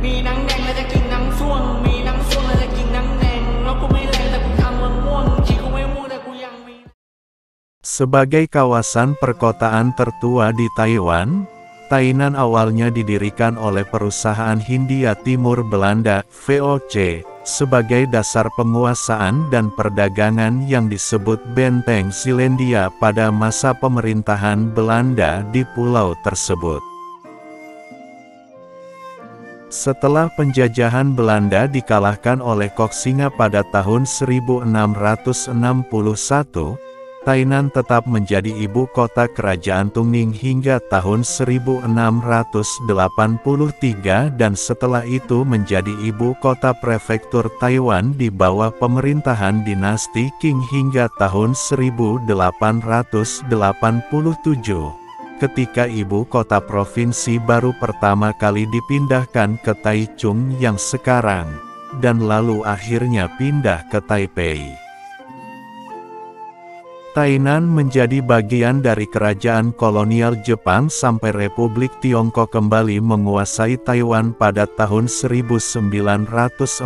มีหนังแดงแล้วจะกินหนังส้วงมีหนังส้วงแล้วจะกินหนังแดงแล้วกูไม่แรงแต่กูทำมึงม่วงชีกูไม่ม่วงแต่กูยังมี Sebagai kawasan perkotaan tertua di Taiwan, Tainan awalnya didirikan oleh perusahaan Hindia Timur Belanda (VOC) sebagai dasar penguasaan dan perdagangan yang disebut Benteng Selandia pada masa pemerintahan Belanda di pulau tersebut. Setelah penjajahan Belanda dikalahkan oleh Koxinga pada tahun 1661, Tainan tetap menjadi ibu kota kerajaan Tungning hingga tahun 1683 dan setelah itu menjadi ibu kota prefektur Taiwan di bawah pemerintahan dinasti Qing hingga tahun 1887. Ketika ibu kota provinsi baru pertama kali dipindahkan ke Taichung yang sekarang, dan lalu akhirnya pindah ke Taipei. Tainan menjadi bagian dari kerajaan kolonial Jepang sampai Republik Tiongkok kembali menguasai Taiwan pada tahun 1945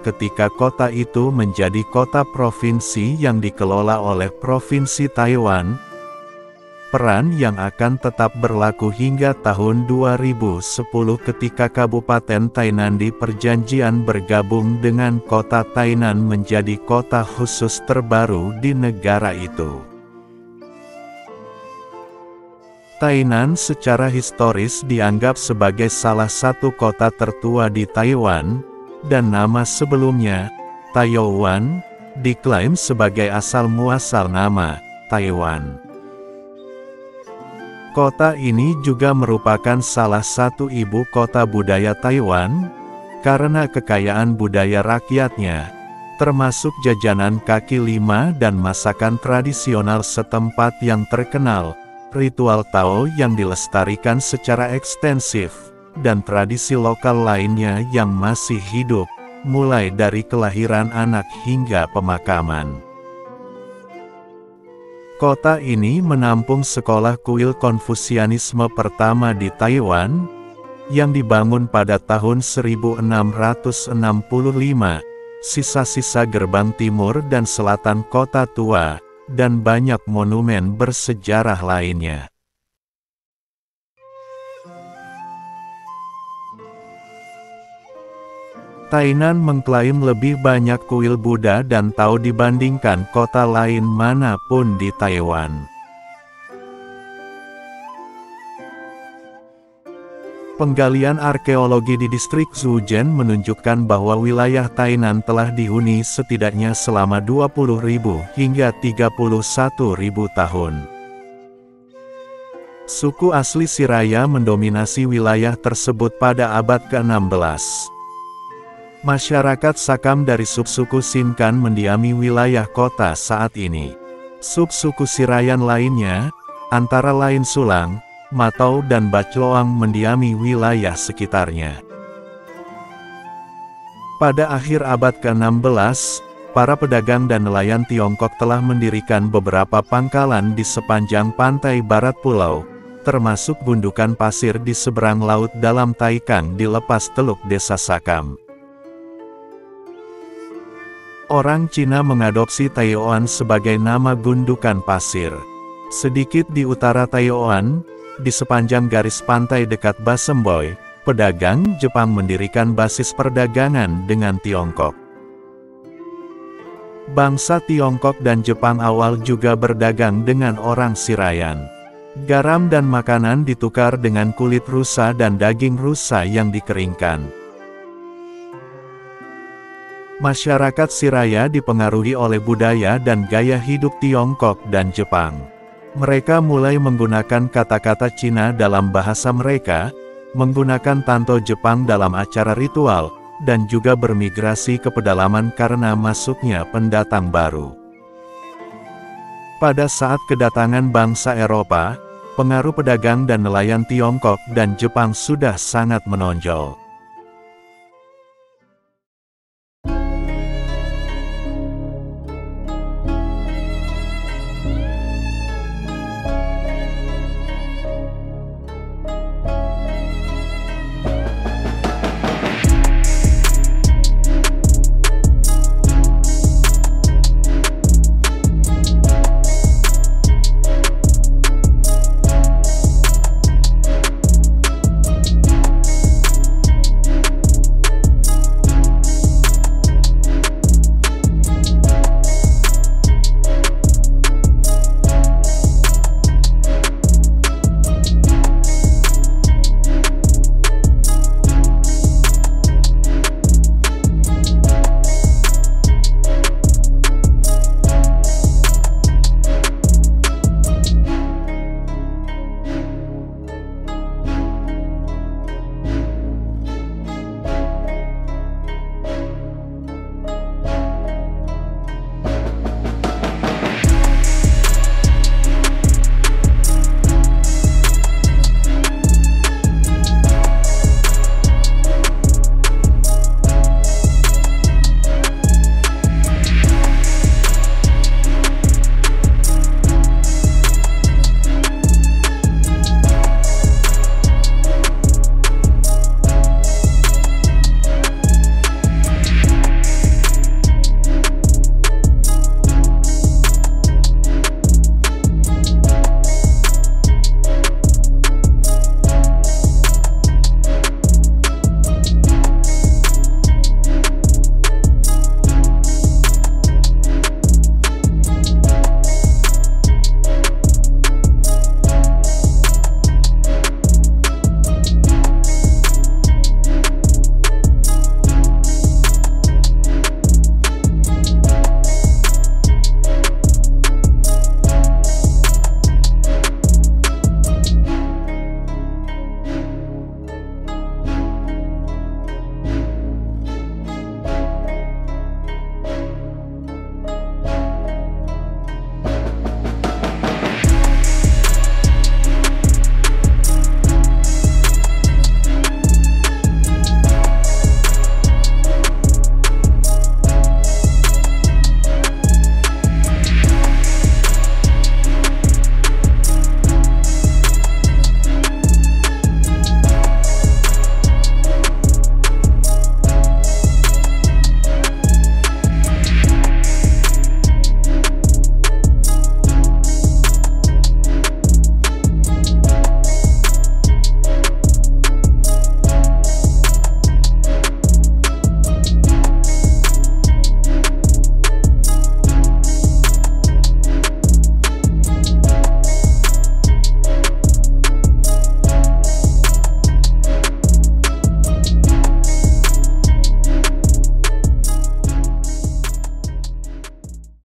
ketika kota itu menjadi kota provinsi yang dikelola oleh Provinsi Taiwan. Peran yang akan tetap berlaku hingga tahun 2010 ketika Kabupaten Tainan di perjanjian bergabung dengan kota Tainan menjadi kota khusus terbaru di negara itu. Tainan secara historis dianggap sebagai salah satu kota tertua di Taiwan, dan nama sebelumnya, Taiyuan, diklaim sebagai asal-muasal nama, Taiwan. Kota ini juga merupakan salah satu ibu kota budaya Taiwan, karena kekayaan budaya rakyatnya, termasuk jajanan kaki lima dan masakan tradisional setempat yang terkenal, ritual Tao yang dilestarikan secara ekstensif, dan tradisi lokal lainnya yang masih hidup, mulai dari kelahiran anak hingga pemakaman. Kota ini menampung sekolah kuil Konfusianisme pertama di Taiwan, yang dibangun pada tahun 1665, sisa-sisa gerbang timur dan selatan kota tua, dan banyak monumen bersejarah lainnya. Tainan mengklaim lebih banyak kuil Buddha dan Tao dibandingkan kota lain manapun di Taiwan. Penggalian arkeologi di distrik Zhujian menunjukkan bahwa wilayah Tainan telah dihuni setidaknya selama 20.000 hingga 31.000 tahun. Suku asli Siraya mendominasi wilayah tersebut pada abad ke-16. Masyarakat Sakam dari subsuku Sinkan mendiami wilayah kota saat ini. Subsuku Sirayan lainnya, antara lain Sulang, Matau dan Bacloang mendiami wilayah sekitarnya. Pada akhir abad ke-16, para pedagang dan nelayan Tiongkok telah mendirikan beberapa pangkalan di sepanjang pantai barat pulau, termasuk gundukan pasir di seberang laut dalam Taikang di lepas teluk desa Sakam. Orang Cina mengadopsi Taiyuan sebagai nama gundukan pasir. Sedikit di utara Taiyuan, di sepanjang garis pantai dekat Basemboy, pedagang Jepang mendirikan basis perdagangan dengan Tiongkok. Bangsa Tiongkok dan Jepang awal juga berdagang dengan orang Sirayan. Garam dan makanan ditukar dengan kulit rusa dan daging rusa yang dikeringkan. Masyarakat Siraya dipengaruhi oleh budaya dan gaya hidup Tiongkok dan Jepang. Mereka mulai menggunakan kata-kata Cina dalam bahasa mereka, menggunakan tanto Jepang dalam acara ritual, dan juga bermigrasi ke pedalaman karena masuknya pendatang baru. Pada saat kedatangan bangsa Eropa, pengaruh pedagang dan nelayan Tiongkok dan Jepang sudah sangat menonjol.